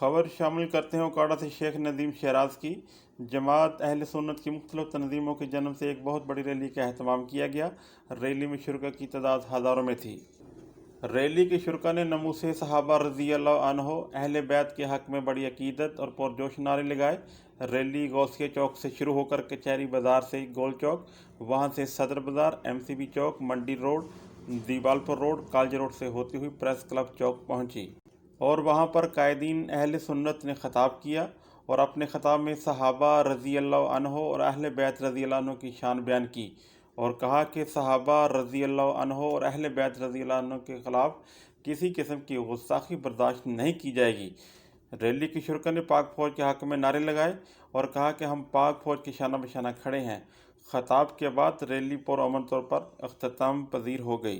खबर शामिल करते हैं ओकाड़ा से शेख नदीम शहराज की। जमात अहले सुन्नत की मुख्तलिफ तंजीमों के जन्म से एक बहुत बड़ी रैली का अहतमाम किया गया। रैली में शुरा की तादाद हज़ारों में थी। रैली के शुरा ने नमूसे सहाबा रज़ी अल्लाह अन्हो अहले बैत के हक़ में बड़ी अकीदत और पुरजोश नारे लगाए। रैली गौसिया चौक से शुरू होकर कचहरी बाज़ार से गोल चौक, वहां से सदर बाज़ार, MCB चौक, मंडी रोड, दीवालपुर रोड, कॉलेज रोड से होती हुई प्रेस क्लब चौक पहुंची और वहां पर कायदीन अहले सुन्नत ने ख़ताब किया और अपने ख़ताब में सहाबा रज़ी अल्लाह अन्हो और अहले बैत रज़ी अल्लाह अन्हो की शान बयान की और कहा कि सहाबा रज़ी अल्लाह अन्हो और अहले बैत रज़ी अल्लाह अन्हो के ख़िलाफ़ किसी किस्म की गुस्ताखी बर्दाश्त नहीं की जाएगी। रैली की शुरा ने पाक फ़ौज के हक़ में नारे लगाए और कहा कि हम पाक फ़ौज के शाना बशाना खड़े हैं। ख़ताब के बाद रैली पुरअमन तौर पर अख्ताम पजीर हो गई।